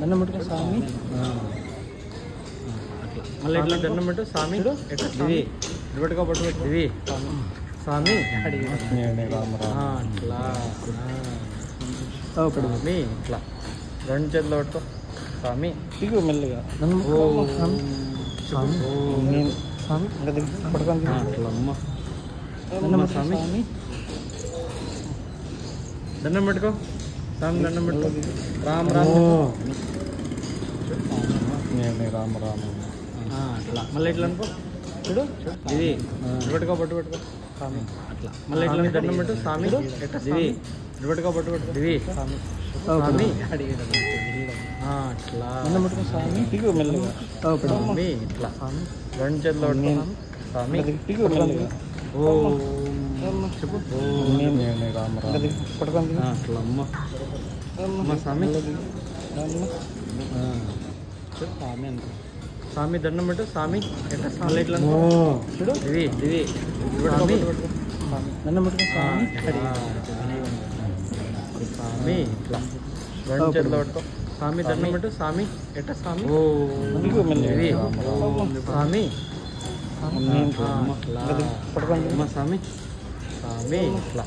దండం పెట్టుకో స్వామి. మళ్ళీ ఇట్లా దండం పెట్టు స్వామి. ఇది పెట్టుకో పట్టు ఇది స్వామి. అట్లా స్వామి ఇట్లా రెండు చేతులు పట్టుకో స్వామి. ఇగో మెల్లగా దండం స్వామి. స్వామి పడుకోండి. అట్లా అమ్మ దండం స్వామి. స్వామి. దండం పెట్టుకో స్వామి. దండం పెట్టుకో. రామ్ రామ్ రామ రామ. అట్లా మళ్ళీ ఇట్లా అనుకో చూడు. ఇది పెట్టుకో పట్టు పెట్టుకో స్వామి. అట్లా మళ్ళీ ఇట్లా దండం పెట్టు స్వామి. ఇది పెట్టుకో పట్టు పెట్టుకో ఇది స్వామి. అట్లా దండం పెట్టుకో స్వామి. ఇగో మెల్లగా స్వామి. ఇట్లా రెండు చేతులు పట్టుకో స్వామి. ఇగో మెల్లగా చెప్పు. రామ రామ పడుకోండి. అట్లా అమ్మ అమ్మ స్వామి. స్వామి అంత స్వామి దండం పెట్టు స్వామి. మళ్ళీ ఇట్లా చూడు. ఇది స్వామి. దండం పెట్టుకో స్వామి. స్వామి ఇట్లా రెండు చేతులు పట్టుకో స్వామి. దండం పెట్టు స్వామి. స్వామి. ఇగో మెల్లగా ఇది స్వామి. పడుకోండి. అమ్మ స్వామి. స్వామి ఇట్లా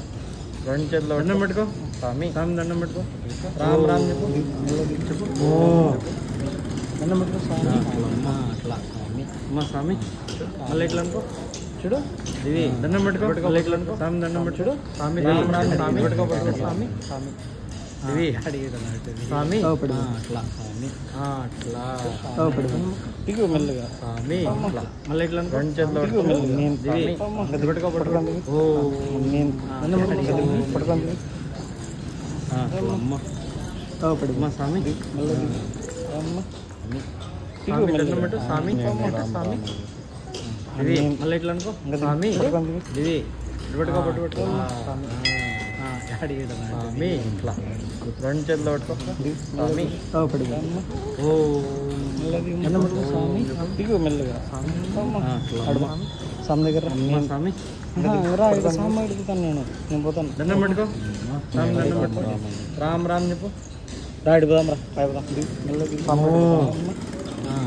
రెండు చేతులు దండం పెట్టుకో స్వామి. స్వామి దండం పెట్టుకో. రామ్ రామ్ చెప్పు. దండం పెట్టుకో స్వామి. అట్లా స్వామి. అమ్మ స్వామి. మళ్ళీ ఇట్లా అనుకో చూడు. ఇది దండం పెట్టుకో. మళ్ళీ ఇట్లా అనుకో స్వామి. దండం పెట్టు చూడు. స్వామి రామ్ రామ్ స్వామి. పెట్టుకో పట్టుకో స్వామి. స్వామి ఇది స్వామి. అట్లా స్వామి. అట్లా ఇగో మెల్లగా స్వామి. ఇట్లా మళ్ళీ ఇట్లా అనుకో రెండు చేతులు పెట్టుకో పట్టుకో. దండం పెట్టుకో పడుకోండి. అమ్మ అమ్మ స్వామి. స్వామి దండం పెట్టు స్వామి. స్వామి ఇది మళ్ళీ ఇట్లా అనుకో స్వామి. ఇది పెట్టుకో పట్టు పెట్టుకో స్వామి. ఇట్లా రెండు చేతులు పట్టుకో స్వామి. దండం పెట్టుకో స్వామి. ఇగో మెల్లగా స్వామి దగ్గర స్వామి. స్వామి అడుగుతాను నేను పోతాను. దండం పెట్టుకో స్వామి. దండం పెట్టుకో. రామ్ రామ్ చెప్పు. రాడి పోదాం రా పోదాం.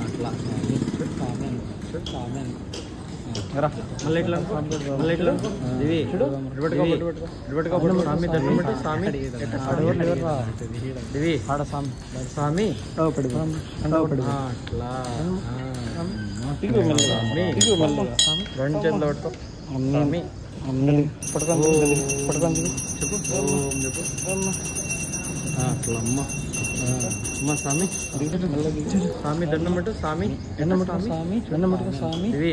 అట్లా స్వామి మళ్ళీ ఇట్లా అనుకో. మళ్ళీ ఇట్లా అనుకో. ఇది చూడు. పెట్టుకో పట్టు పెట్టుకో. పెట్టుకో పట్టు స్వామి. దండం పెట్టు స్వామి. ఇది ఆడ స్వామి. స్వామి. అట్లా ఇగో మెల్లగా ఇగో మెల్లగా రెండు చేతులు పట్టుకో స్వామి. పడుకోండి పడుకోండి. చెప్పు. చెప్పు. అట్లా అమ్మ అమ్మ స్వామి. స్వామి దండం పెట్టు స్వామి. దండం పెట్టుకో స్వామి. దండం పెట్టుకో స్వామి. ఇది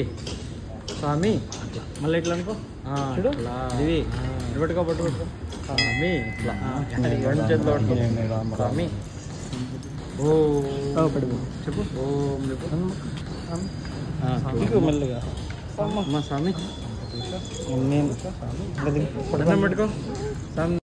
స్వామి. అట్లా మళ్ళీ ఇట్లా అనుకో చూడు. ఇది పెట్టుకో పట్టు పెట్టుకో స్వామి. ఇట్లా రెండు చేతులు పట్టుకో స్వామి. చెప్పు. చెప్పు. ఇగో మెల్లగా అమ్మ స్వామి. నేను దండం పెట్టుకో స్వామి.